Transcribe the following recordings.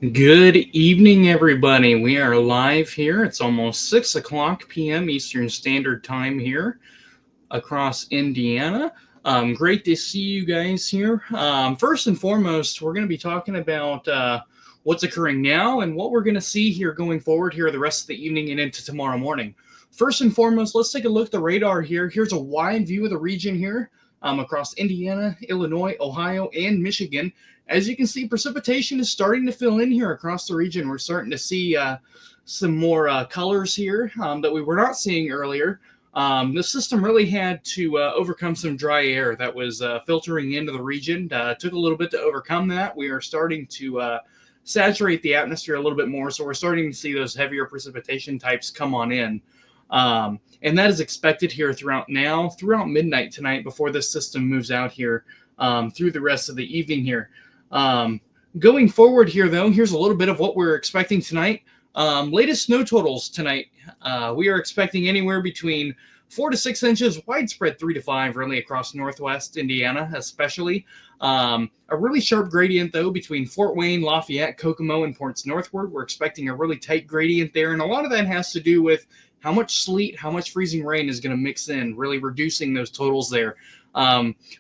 Good evening, everybody. We are live here. It's almost 6 o'clock p.m. Eastern Standard Time here across Indiana. Great to see you guys here. First and foremost, we're going to be talking about what's occurring now and what we're going to see here going forward here the rest of the evening and into tomorrow morning. First and foremost, let's take a look at the radar here. Here's a wide view of the region here across Indiana, Illinois, Ohio, and Michigan. As you can see, precipitation is starting to fill in here across the region. We're starting to see some more colors here that we were not seeing earlier. The system really had to overcome some dry air that was filtering into the region. Took a little bit to overcome that. We are starting to saturate the atmosphere a little bit more, so we're starting to see those heavier precipitation types come on in. And that is expected here throughout midnight tonight before this system moves out here through the rest of the evening here. Going forward here, though, here's a little bit of what we're expecting tonight. Latest snow totals tonight. We are expecting anywhere between 4 to 6 inches, widespread 3 to 5, really across northwest Indiana, especially. A really sharp gradient, though, between Fort Wayne, Lafayette, Kokomo, and Ports northward. We're expecting a really tight gradient there, and a lot of that has to do with how much sleet, how much freezing rain is going to mix in, really reducing those totals there.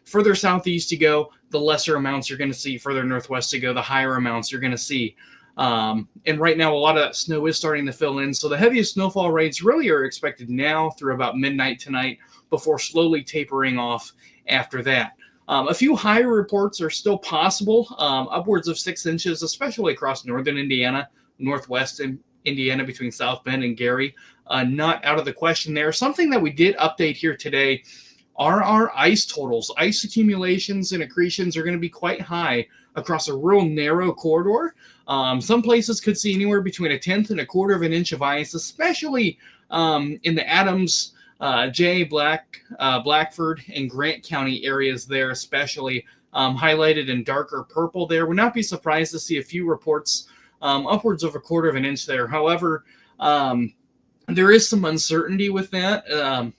Further southeast you go, the lesser amounts you're going to see. Further northwest you go, the higher amounts you're going to see. And right now, a lot of that snow is starting to fill in. So the heaviest snowfall rates really are expected now through about midnight tonight before slowly tapering off after that. A few higher reports are still possible, upwards of 6 inches, especially across northern Indiana, northwest Indiana between South Bend and Gary. Not out of the question there. Something that we did update here today are our ice totals. Ice accumulations and accretions are going to be quite high across a real narrow corridor. Some places could see anywhere between 1/10 and 1/4 of an inch of ice, especially in the Adams, Blackford, and Grant County areas there, especially highlighted in darker purple there. Would not be surprised to see a few reports upwards of 1/4 of an inch there. However, there is some uncertainty with that.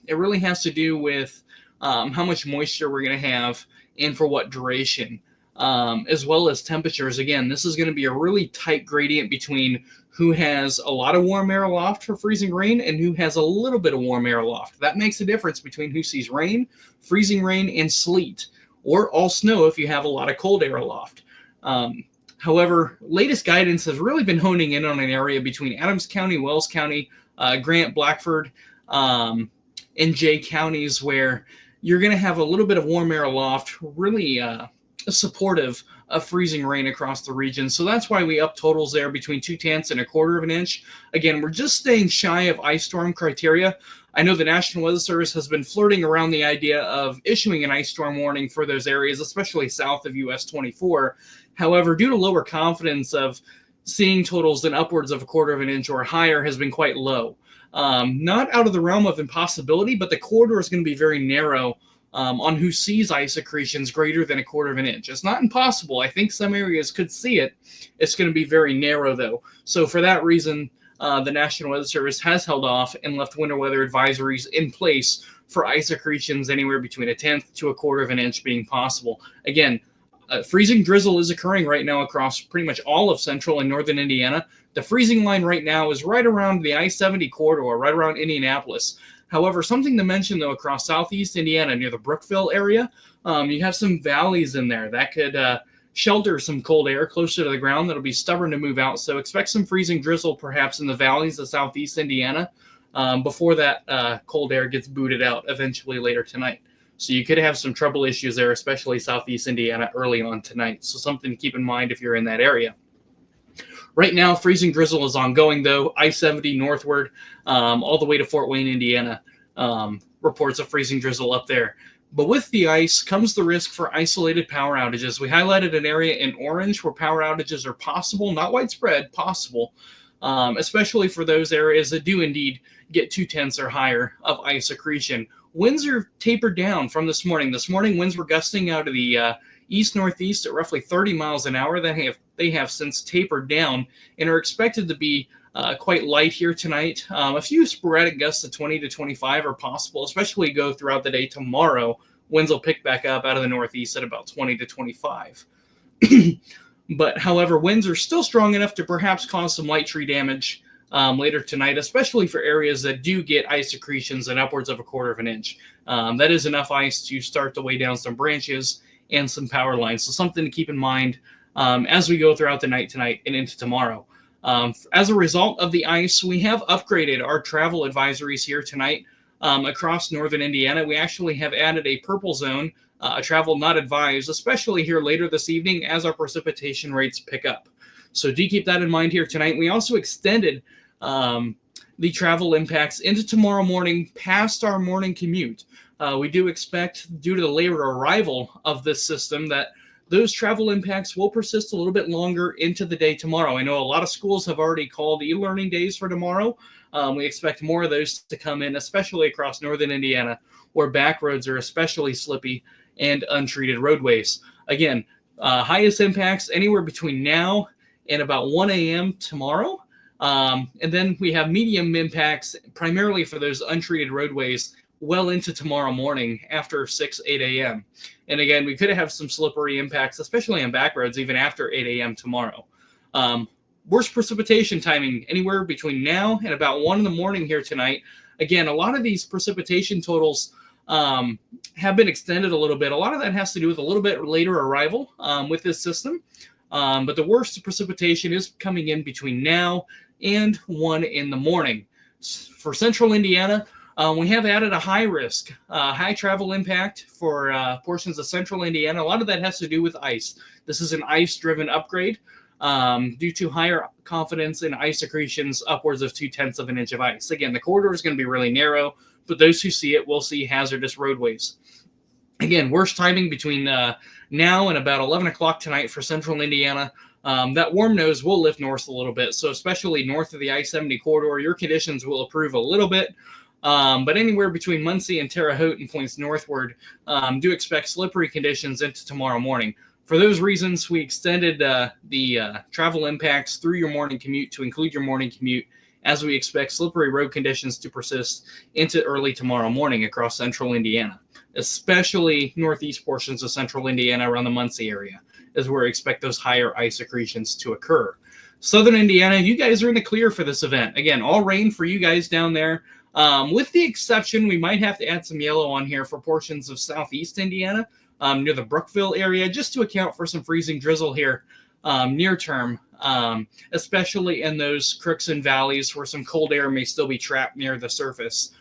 It really has to do with how much moisture we're going to have and for what duration, as well as temperatures. Again, this is going to be a really tight gradient between who has a lot of warm air aloft for freezing rain and who has a little bit of warm air aloft. That makes a difference between who sees rain, freezing rain, and sleet, or all snow if you have a lot of cold air aloft. However, latest guidance has really been honing in on an area between Adams County, Wells County, Grant, Blackford, and Jay counties where you're going to have a little bit of warm air aloft, really supportive of freezing rain across the region. So that's why we up totals there between 2/10 and 1/4 of an inch. Again, we're just staying shy of ice storm criteria. I know the National Weather Service has been flirting around the idea of issuing an ice storm warning for those areas, especially south of US 24. However, due to lower confidence of seeing totals in upwards of 1/4 of an inch or higher has been quite low. Not out of the realm of impossibility, but the corridor is going to be very narrow on who sees ice accretions greater than 1/4 of an inch. It's not impossible. I think some areas could see it. It's going to be very narrow, though. So for that reason, the National Weather Service has held off and left winter weather advisories in place for ice accretions anywhere between 1/10 to 1/4 of an inch being possible. Again, freezing drizzle is occurring right now across pretty much all of central and northern Indiana. The freezing line right now is right around the I-70 corridor, right around Indianapolis. However, something to mention, though, across southeast Indiana near the Brookville area, you have some valleys in there that could shelter some cold air closer to the ground that'll be stubborn to move out. So expect some freezing drizzle perhaps in the valleys of southeast Indiana before that cold air gets booted out eventually later tonight. So you could have some trouble issues there, especially southeast Indiana early on tonight. So something to keep in mind if you're in that area. Right now, freezing drizzle is ongoing, though. I-70 northward, all the way to Fort Wayne, Indiana. Reports of freezing drizzle up there. But with the ice comes the risk for isolated power outages. We highlighted an area in orange where power outages are possible, not widespread, possible, especially for those areas that do indeed get 2/10 or higher of ice accretion. Winds are tapered down from this morning. This morning, winds were gusting out of the east-northeast at roughly 30 miles an hour. They have since tapered down and are expected to be quite light here tonight. A few sporadic gusts of 20 to 25 are possible, especially go throughout the day tomorrow. Winds will pick back up out of the northeast at about 20 to 25. But however, winds are still strong enough to perhaps cause some light tree damage later tonight, especially for areas that do get ice accretions at upwards of 1/4 of an inch. That is enough ice to start to weigh down some branches and some power lines. So something to keep in mind as we go throughout the night tonight and into tomorrow. As a result of the ice, we have upgraded our travel advisories here tonight across northern Indiana. We actually have added a purple zone, travel not advised, especially here later this evening as our precipitation rates pick up. So do keep that in mind here tonight. We also extended the travel impacts into tomorrow morning past our morning commute. We do expect, due to the later arrival of this system, that those travel impacts will persist a little bit longer into the day tomorrow. I know a lot of schools have already called e-learning days for tomorrow. We expect more of those to come in, especially across northern Indiana, where back roads are especially slippy and untreated roadways. Again, highest impacts anywhere between now and about 1 a.m. tomorrow. And then we have medium impacts primarily for those untreated roadways well into tomorrow morning after 8 a.m. And again, we could have some slippery impacts, especially on back roads, even after 8 a.m. tomorrow. Worst precipitation timing anywhere between now and about 1 in the morning here tonight. Again, a lot of these precipitation totals have been extended a little bit. A lot of that has to do with a little bit later arrival with this system. But the worst precipitation is coming in between now and 1 in the morning. For central Indiana, we have added a high risk, high travel impact for portions of central Indiana. A lot of that has to do with ice. This is an ice-driven upgrade due to higher confidence in ice accretions upwards of 0.2 of an inch of ice. Again, the corridor is going to be really narrow, but those who see it will see hazardous roadways. Again, worst timing between now and about 11 o'clock tonight for central Indiana. That warm nose will lift north a little bit, so especially north of the I-70 corridor, your conditions will improve a little bit. But anywhere between Muncie and Terre Haute and points northward, do expect slippery conditions into tomorrow morning. For those reasons, we extended the travel impacts through your morning commute to include your morning commute, as we expect slippery road conditions to persist into early tomorrow morning across central Indiana, especially northeast portions of central Indiana around the Muncie area, is where we expect those higher ice accretions to occur. Southern Indiana, you guys are in the clear for this event. Again, all rain for you guys down there. With the exception, we might have to add some yellow on here for portions of southeast Indiana near the Brookville area, just to account for some freezing drizzle here near term, especially in those crooks and valleys where some cold air may still be trapped near the surface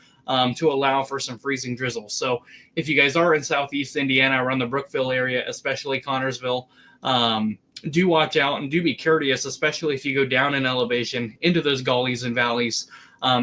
to allow for some freezing drizzle. So if you guys are in southeast Indiana around the Brookville area, especially Connorsville, do watch out and do be courteous, especially if you go down in elevation into those gullies and valleys.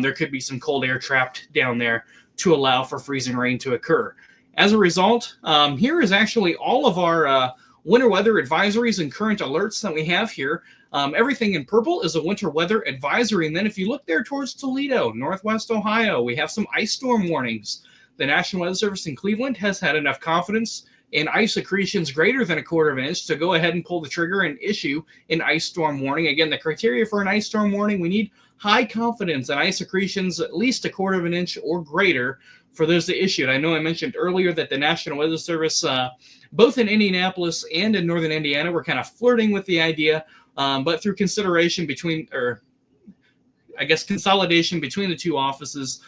There could be some cold air trapped down there to allow for freezing rain to occur. As a result, here is actually all of our winter weather advisories and current alerts that we have here. Everything in purple is a winter weather advisory. And then if you look there towards Toledo, Northwest Ohio, we have some ice storm warnings. The National Weather Service in Cleveland has had enough confidence in ice accretions greater than 1/4 of an inch to go ahead and pull the trigger and issue an ice storm warning. Again, the criteria for an ice storm warning, we need high confidence in ice accretions at least 1/4 of an inch or greater for those to issue it. I know I mentioned earlier that the National Weather Service, both in Indianapolis and in northern Indiana, were kind of flirting with the idea, but through consideration between, or I guess consolidation between the two offices,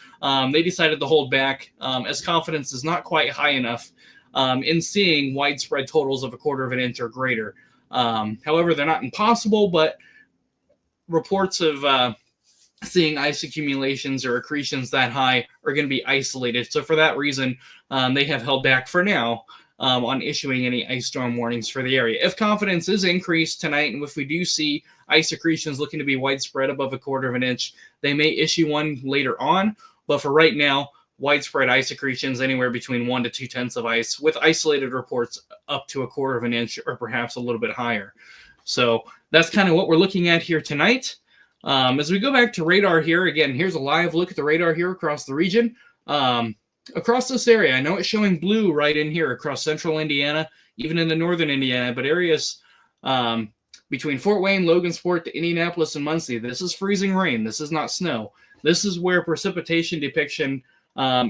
they decided to hold back as confidence is not quite high enough in seeing widespread totals of 1/4 of an inch or greater. However, they're not impossible, but reports of seeing ice accumulations or accretions that high are going to be isolated. So for that reason, they have held back for now on issuing any ice storm warnings for the area. If confidence is increased tonight, and if we do see ice accretions looking to be widespread above 1/4 of an inch, they may issue one later on. But for right now, widespread ice accretions anywhere between 1 to 2/10 of ice, with isolated reports up to 1/4 of an inch or perhaps a little bit higher. So that's kind of what we're looking at here tonight. As we go back to radar here, again, here's a live look at the radar here across the region. Across this area, I know it's showing blue right in here across central Indiana, even in the northern Indiana, but areas between Fort Wayne, Logansport to Indianapolis and Muncie, this is freezing rain. This is not snow. This is where precipitation depiction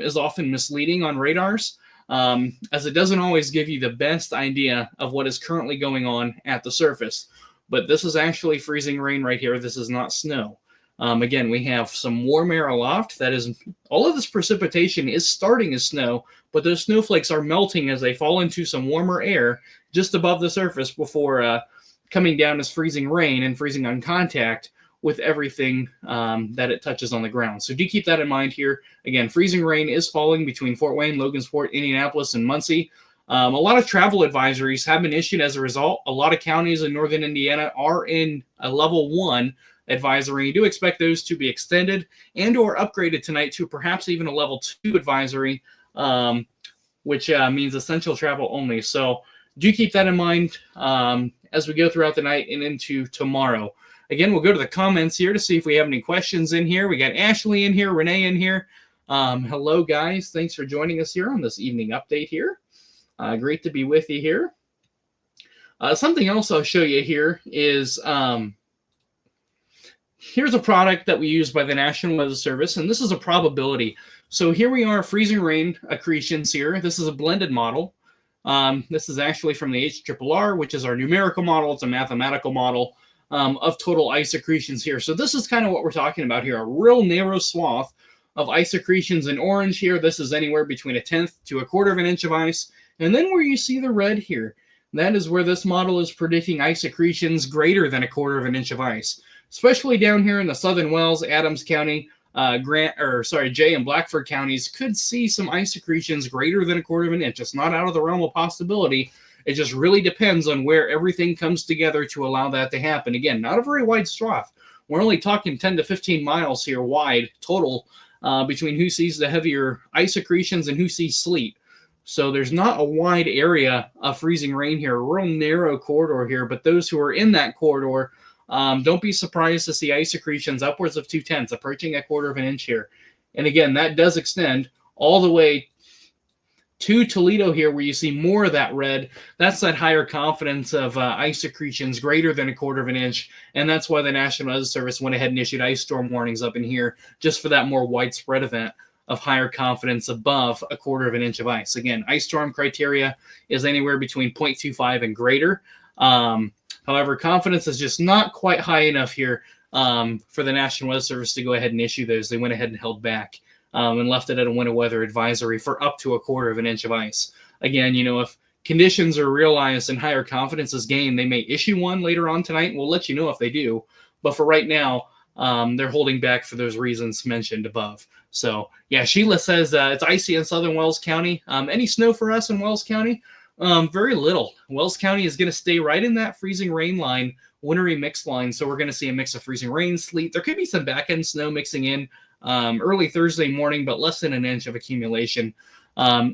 is often misleading on radars. as it doesn't always give you the best idea of what is currently going on at the surface. But this is actually freezing rain right here. This is not snow. Again, we have some warm air aloft. That is, all of this precipitation is starting as snow, but those snowflakes are melting as they fall into some warmer air just above the surface before coming down as freezing rain and freezing on contact with everything that it touches on the ground. So do keep that in mind here. Again, freezing rain is falling between Fort Wayne, Logansport, Indianapolis, and Muncie. A lot of travel advisories have been issued as a result. A lot of counties in northern Indiana are in a level 1 advisory. You do expect those to be extended and or upgraded tonight to perhaps even a level 2 advisory, which means essential travel only. So do keep that in mind as we go throughout the night and into tomorrow. Again, we'll go to the comments here to see if we have any questions in here. We got Ashley in here, Renee in here. Hello, guys. Thanks for joining us here on this evening update here. Great to be with you here. Something else I'll show you here is here's a product that we use by the National Weather Service, and this is a probability. So here we are, freezing rain accretions here. This is a blended model. This is actually from the HRRR, which is our numerical model. It's a mathematical model of total ice accretions here. So this is kind of what we're talking about here, a real narrow swath of ice accretions in orange here. This is anywhere between 1/10 to 1/4 of an inch of ice. And then where you see the red here, that is where this model is predicting ice accretions greater than 1/4 of an inch of ice, especially down here in the Southern Wells, Adams County, Jay and Blackford counties could see some ice accretions greater than 1/4 of an inch. It's not out of the realm of possibility. It just really depends on where everything comes together to allow that to happen. Again, not a very wide swath. We're only talking 10 to 15 miles here wide total between who sees the heavier ice accretions and who sees sleet. So there's not a wide area of freezing rain here, a real narrow corridor here. But those who are in that corridor, don't be surprised to see ice accretions upwards of 2/10, approaching 1/4 of an inch here. And again, that does extend all the way to Toledo here, where you see more of that red. That's that higher confidence of ice accretions greater than 1/4 of an inch. And that's why the National Weather Service went ahead and issued ice storm warnings up in here, just for that more widespread event of higher confidence above 1/4 of an inch of ice. Again, ice storm criteria is anywhere between 0.25 and greater. However, confidence is just not quite high enough here for the National Weather Service to go ahead and issue those. They went ahead and held back and left it at a winter weather advisory for up to 1/4 of an inch of ice. Again, if conditions are realized and higher confidence is gained, they may issue one later on tonight, and we'll let you know if they do. But for right now, they're holding back for those reasons mentioned above. So, yeah, Sheila says it's icy in Southern Wells County. Any snow for us in Wells County? Very little. Wells County is going to stay right in that freezing rain line, wintry mix line. So we're going to see a mix of freezing rain, sleet. There could be some back-end snow mixing in early Thursday morning, but less than an inch of accumulation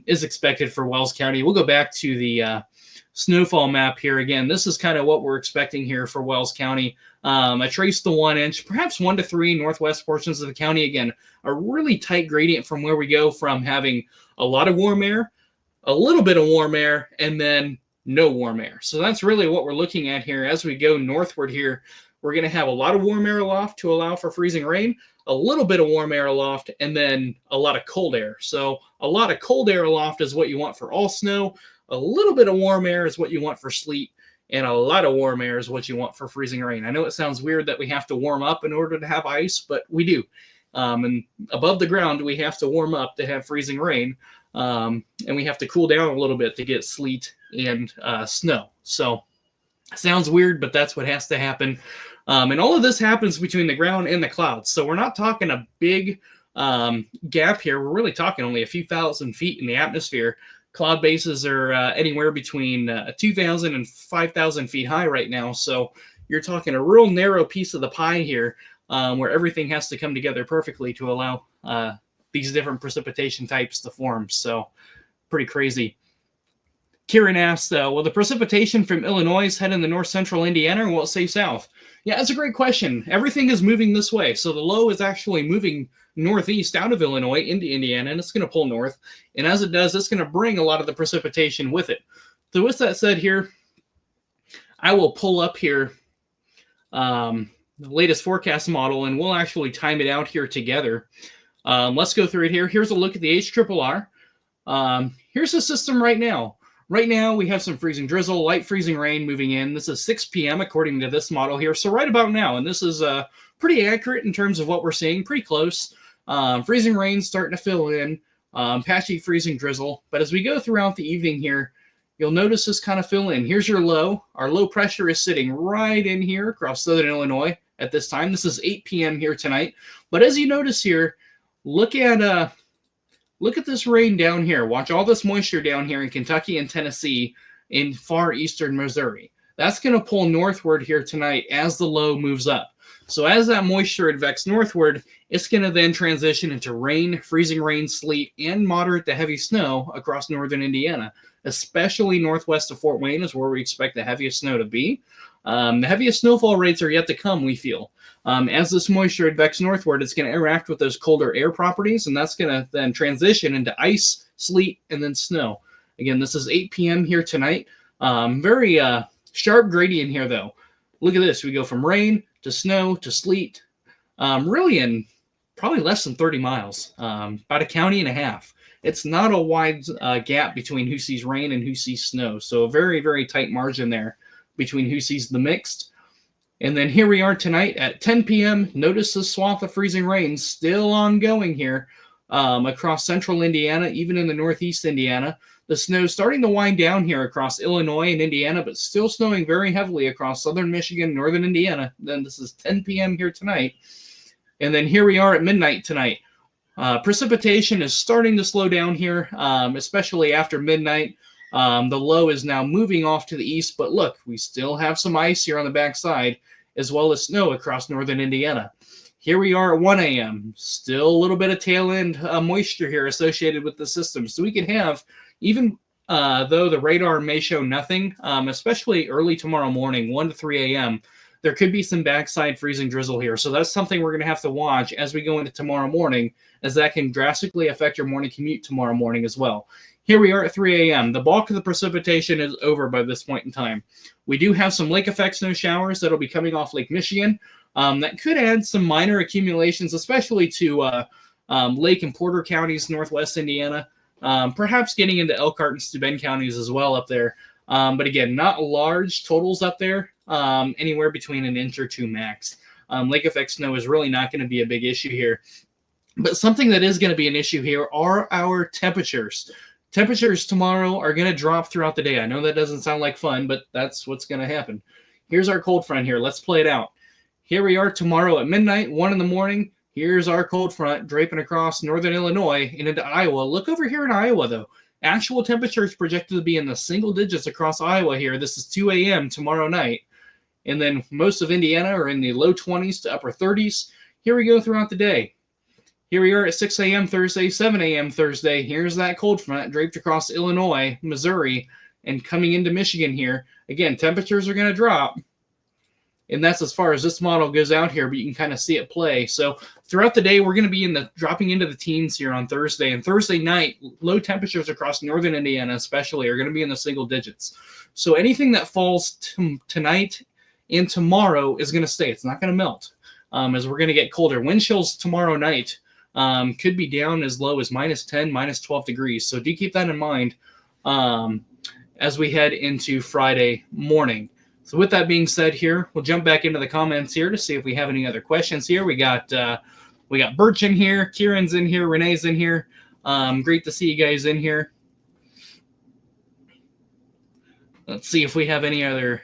is expected for Wells County. We'll go back to the snowfall map here again. This is kind of what we're expecting here for Wells County. I traced the 1 inch, perhaps 1 to 3 northwest portions of the county. Again, a really tight gradient from where we go from having a lot of warm air, a little bit of warm air, and then no warm air. So that's really what we're looking at here. As we go northward here, we're going to have a lot of warm air aloft to allow for freezing rain, a little bit of warm air aloft, and then a lot of cold air. So a lot of cold air aloft is what you want for all snow. A little bit of warm air is what you want for sleet, and a lot of warm air is what you want for freezing rain. I know it sounds weird that we have to warm up in order to have ice, but we do. And above the ground, we have to warm up to have freezing rain, and we have to cool down a little bit to get sleet and snow. So sounds weird, but that's what has to happen. And all of this happens between the ground and the clouds. So we're not talking a big gap here. We're really talking only a few thousand feet in the atmosphere. Cloud bases are anywhere between 2,000 and 5,000 feet high right now. So you're talking a real narrow piece of the pie here where everything has to come together perfectly to allow these different precipitation types to form. So pretty crazy. Kieran asked, will the precipitation from Illinois head in the north central Indiana, or will it stay south? Yeah, that's a great question. Everything is moving this way. So the low is actually moving northeast out of Illinois into Indiana, and it's going to pull north. And as it does, it's going to bring a lot of the precipitation with it. So with that said here, I will pull up here the latest forecast model, and we'll actually time it out here together. Let's go through it here. Here's a look at the HRRR. Here's the system right now. Right now, we have some freezing drizzle, light freezing rain moving in. This is 6 p.m. according to this model here. So right about now, and this is pretty accurate in terms of what we're seeing, pretty close. Freezing rain starting to fill in, patchy freezing drizzle. But as we go throughout the evening here, you'll notice this kind of fill in. Here's your low. Our low pressure is sitting right in here across southern Illinois at this time. This is 8 p.m. here tonight. But as you notice here, look at this rain down here. Watch all this moisture down here in Kentucky and Tennessee in far eastern Missouri. That's going to pull northward here tonight as the low moves up. So as that moisture advects northward, it's going to then transition into rain, freezing rain, sleet, and moderate to heavy snow across northern Indiana, especially northwest of Fort Wayne is where we expect the heaviest snow to be. The heaviest snowfall rates are yet to come, we feel. As this moisture advects northward, it's going to interact with those colder air properties, and that's going to then transition into ice, sleet, and then snow. Again, this is 8 p.m. here tonight. Very sharp gradient here, though. Look at this. We go from rain to snow to sleet, really in probably less than 30 miles, about a county and a half. It's not a wide gap between who sees rain and who sees snow. So a very, very tight margin there between who sees the mixed. And then here we are tonight at 10 p.m. Notice the swath of freezing rain still ongoing here across central Indiana, even in the northeast Indiana. The snow starting to wind down here across Illinois and Indiana, but still snowing very heavily across southern Michigan, northern Indiana. Then this is 10 p.m. here tonight. And then here we are at midnight tonight. Precipitation is starting to slow down here, especially after midnight. The low is now moving off to the east, but look, we still have some ice here on the backside, as well as snow across northern Indiana. Here we are at 1 a.m. Still a little bit of tail end moisture here associated with the system. So we could have, even though the radar may show nothing, especially early tomorrow morning, 1 to 3 a.m., there could be some backside freezing drizzle here. So that's something we're going to have to watch as we go into tomorrow morning, as that can drastically affect your morning commute tomorrow morning as well. Here we are at 3 a.m. The bulk of the precipitation is over by this point in time. We do have some lake effect snow showers that'll be coming off Lake Michigan. That could add some minor accumulations, especially to Lake and Porter counties, northwest Indiana. Perhaps getting into Elkhart and Steuben counties as well up there. But again, not large totals up there, anywhere between an inch or two max. Lake effect snow is really not going to be a big issue here. But something that is going to be an issue here are our temperatures. Temperatures tomorrow are going to drop throughout the day. I know that doesn't sound like fun, but that's what's going to happen. Here's our cold front here. Let's play it out. Here we are tomorrow at midnight, 1 in the morning. Here's our cold front draping across northern Illinois and into Iowa. Look over here in Iowa, though. Actual temperatures projected to be in the single digits across Iowa here. This is 2 a.m. tomorrow night. And then most of Indiana are in the low 20s to upper 30s. Here we go throughout the day. Here we are at 6 a.m. Thursday, 7 a.m. Thursday. Here's that cold front draped across Illinois, Missouri, and coming into Michigan here. Again, temperatures are going to drop. And that's as far as this model goes out here, but you can kind of see it play. So throughout the day, we're going to be dropping into the teens here on Thursday. And Thursday night, low temperatures across northern Indiana especially are going to be in the single digits. So anything that falls tonight and tomorrow is going to stay. It's not going to melt as we're going to get colder. Wind chills tomorrow night could be down as low as minus 10, minus 12 degrees. So do keep that in mind as we head into Friday morning. So with that being said here, we'll jump back into the comments here to see if we have any other questions here. We got Birch in here, Kieran's in here, Renee's in here. Great to see you guys in here. Let's see if we have any other.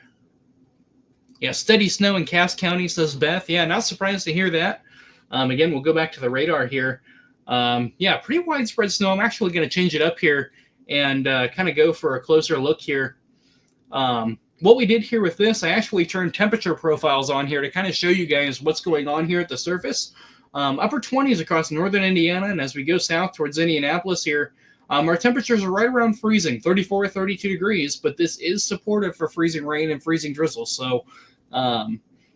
Yeah, steady snow in Cass County, says Beth. Yeah, not surprised to hear that. Again, we'll go back to the radar here. Yeah, pretty widespread snow. I'm actually going to change it up here and kind of go for a closer look here. What we did here with this, I actually turned temperature profiles on here to kind of show you guys what's going on here at the surface. Upper 20s across northern Indiana, and as we go south towards Indianapolis here, our temperatures are right around freezing, 34 or 32 degrees, but this is supportive for freezing rain and freezing drizzle. So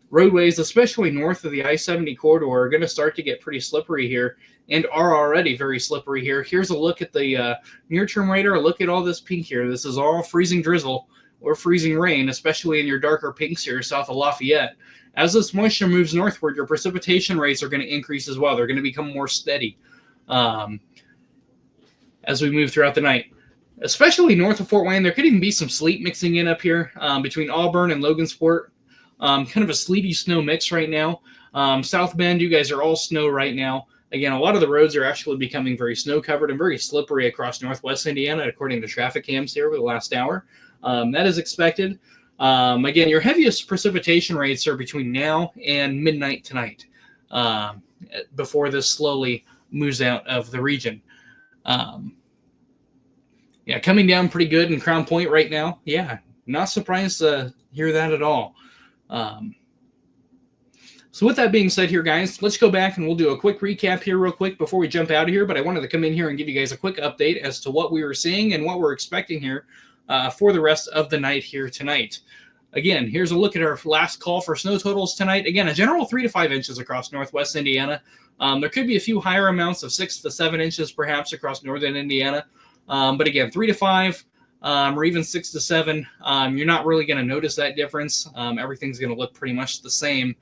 roadways, especially north of the I-70 corridor, are going to start to get pretty slippery here and are already very slippery here. Here's a look at the near-term radar. Look at all this pink here. This is all freezing drizzle or freezing rain, especially in your darker pinks here south of Lafayette. As this moisture moves northward, your precipitation rates are going to increase as well. They're going to become more steady. as we move throughout the night. Especially north of Fort Wayne, there could even be some sleet mixing in up here between Auburn and Logansport. Kind of a sleety snow mix right now. South Bend, you guys are all snow right now. Again, a lot of the roads are actually becoming very snow covered and very slippery across northwest Indiana, according to traffic cams here over the last hour. That is expected. Again, your heaviest precipitation rates are between now and midnight tonight, before this slowly moves out of the region. Yeah, coming down pretty good in Crown Point right now. Yeah, not surprised to hear that at all. So with that being said here, guys, let's go back and we'll do a quick recap here real quick before we jump out of here. But I wanted to come in here and give you guys a quick update as to what we were seeing and what we're expecting here for the rest of the night here tonight. Again, here's a look at our last call for snow totals tonight. Again, a general 3 to 5 inches across northwest Indiana. There could be a few higher amounts of 6 to 7 inches perhaps across northern Indiana. But again, 3 to 5 or even 6 to 7, you're not really going to notice that difference. Everything's going to look pretty much the same,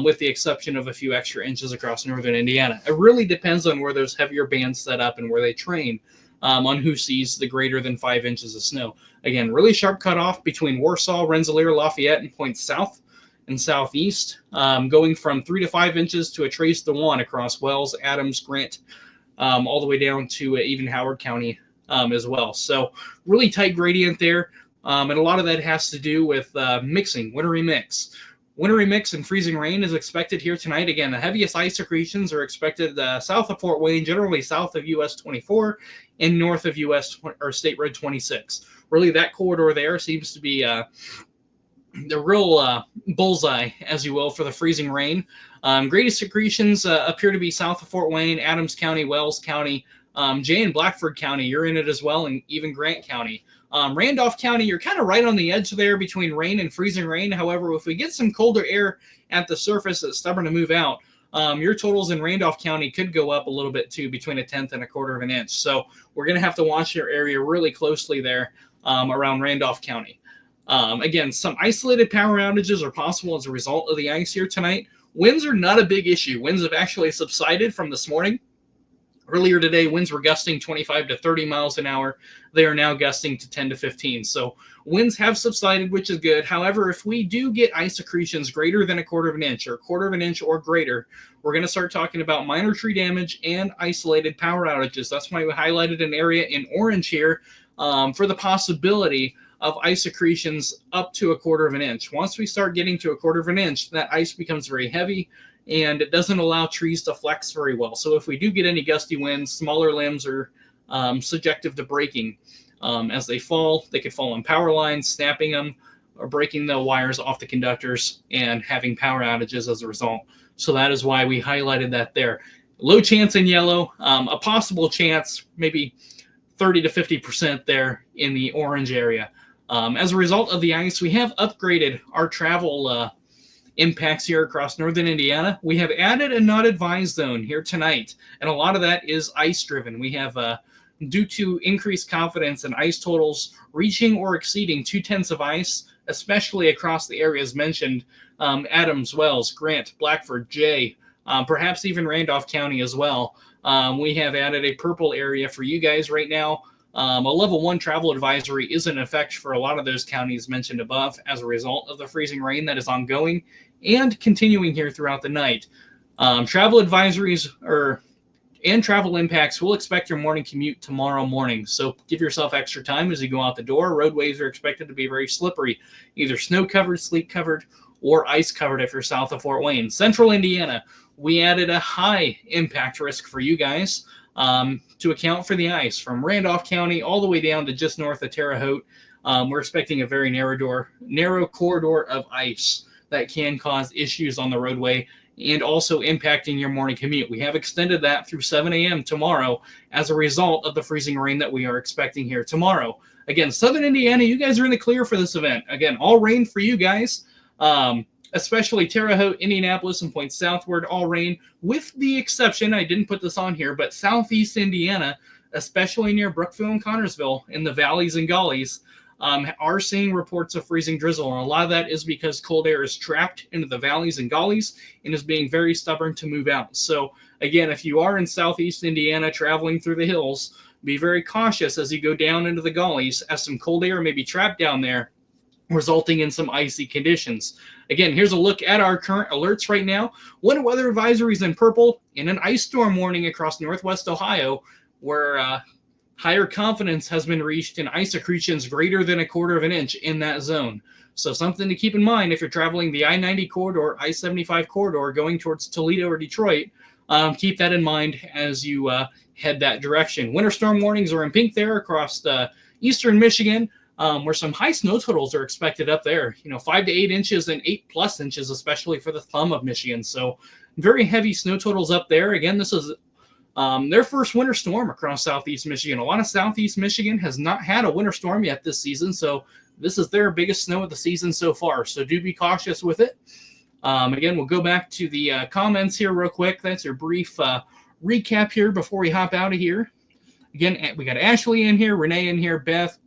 with the exception of a few extra inches across northern Indiana. It really depends on where those heavier bands set up and where they train, on who sees the greater than 5 inches of snow. Again, really sharp cutoff between Warsaw, Rensselaer, Lafayette, and points south and southeast, going from 3 to 5 inches to a trace to 1 across Wells, Adams, Grant, all the way down to even Howard County as well. So really tight gradient there, and a lot of that has to do with mixing, wintry mix. Wintry mix and freezing rain is expected here tonight. Again, the heaviest ice accretions are expected south of Fort Wayne, generally south of US 24 and north of US or State Road 26. Really, that corridor there seems to be the real bullseye, as you will, for the freezing rain. Greatest accretions appear to be south of Fort Wayne, Adams County, Wells County, Jay and Blackford County, you're in it as well, and even Grant County. Randolph County, you're kind of right on the edge there between rain and freezing rain. However, if we get some colder air at the surface that's stubborn to move out, your totals in Randolph County could go up a little bit too, between 1/10 and 1/4 of an inch. So we're going to have to watch your area really closely there around Randolph County. Again, some isolated power outages are possible as a result of the ice here tonight. Winds are not a big issue. Winds have actually subsided from this morning. Earlier today, winds were gusting 25 to 30 miles an hour. They are now gusting to 10 to 15. So winds have subsided, which is good. However, if we do get ice accretions greater than 1/4 of an inch or 1/4 of an inch or greater, we're going to start talking about minor tree damage and isolated power outages. That's why we highlighted an area in orange here for the possibility of ice accretions up to 1/4 of an inch. Once we start getting to 1/4 of an inch, that ice becomes very heavy, and it doesn't allow trees to flex very well. So if we do get any gusty winds, smaller limbs are subjective to breaking. As they fall, they could fall on power lines, snapping them, or breaking the wires off the conductors and having power outages as a result. So that is why we highlighted that there. Low chance in yellow, a possible chance, maybe 30 to 50% there in the orange area. As a result of the ice, we have upgraded our travel impacts here across northern Indiana. We have added a not advised zone here tonight, and a lot of that is ice driven. We have, due to increased confidence in ice totals reaching or exceeding 2/10 of ice, especially across the areas mentioned, Adams, Wells, Grant, Blackford, Jay, perhaps even Randolph County as well. We have added a purple area for you guys right now. A level 1 travel advisory is in effect for a lot of those counties mentioned above as a result of the freezing rain that is ongoing and continuing here throughout the night. Travel advisories and travel impacts will expect your morning commute tomorrow morning. So give yourself extra time as you go out the door. Roadways are expected to be very slippery, either snow covered, sleet covered, or ice covered if you're south of Fort Wayne. Central Indiana, we added a high impact risk for you guys to account for the ice from Randolph County all the way down to just north of Terre Haute. We're expecting a very narrow corridor of ice that can cause issues on the roadway and also impacting your morning commute. We have extended that through 7 a.m. tomorrow as a result of the freezing rain that we are expecting here tomorrow. Again, Southern Indiana, you guys are in the clear for this event. Again, all rain for you guys, especially Terre Haute, Indianapolis, and points southward, all rain, with the exception, I didn't put this on here, but southeast Indiana, especially near Brookville and Connorsville in the valleys and gullies, are seeing reports of freezing drizzle. And a lot of that is because cold air is trapped into the valleys and gullies and is being very stubborn to move out. So again, if you are in southeast Indiana traveling through the hills, be very cautious as you go down into the gullies, as some cold air may be trapped down there, resulting in some icy conditions. Again, here's a look at our current alerts right now. Winter weather advisories in purple, and an ice storm warning across northwest Ohio, where higher confidence has been reached in ice accretions greater than 1/4 of an inch in that zone. So something to keep in mind if you're traveling the I-90 corridor, I-75 corridor, going towards Toledo or Detroit. Keep that in mind as you head that direction. Winter storm warnings are in pink there across eastern Michigan, where some high snow totals are expected up there. 5 to 8 inches and 8+ inches, especially for the thumb of Michigan. So very heavy snow totals up there. Again, this is their first winter storm across southeast Michigan. A lot of southeast Michigan has not had a winter storm yet this season, so this is their biggest snow of the season so far. So do be cautious with it. Again, we'll go back to the comments here real quick. That's your brief recap here before we hop out of here. Again, we got Ashley in here, Renee in here, Beth,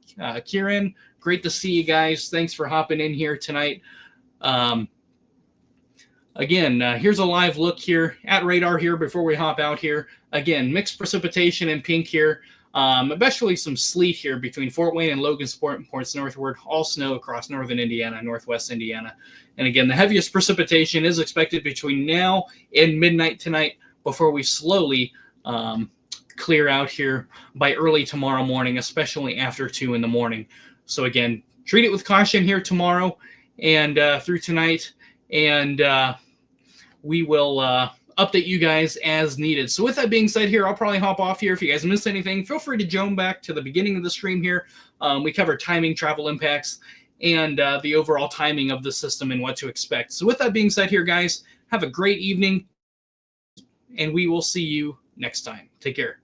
Kieran. Great to see you guys. Thanks for hopping in here tonight. Again, here's a live look here at radar here before we hop out here. Again, mixed precipitation in pink here. Especially some sleet here between Fort Wayne and Logansport and ports northward. All snow across northern Indiana, northwest Indiana. And again, the heaviest precipitation is expected between now and midnight tonight before we slowly clear out here by early tomorrow morning, especially after 2 in the morning. So again, treat it with caution here tomorrow and through tonight. And we will update you guys as needed. So with that being said here, I'll probably hop off here. If you guys missed anything, feel free to jump back to the beginning of the stream here. We covered timing, travel impacts, and the overall timing of the system and what to expect. So with that being said here, guys, have a great evening, and we will see you next time. Take care.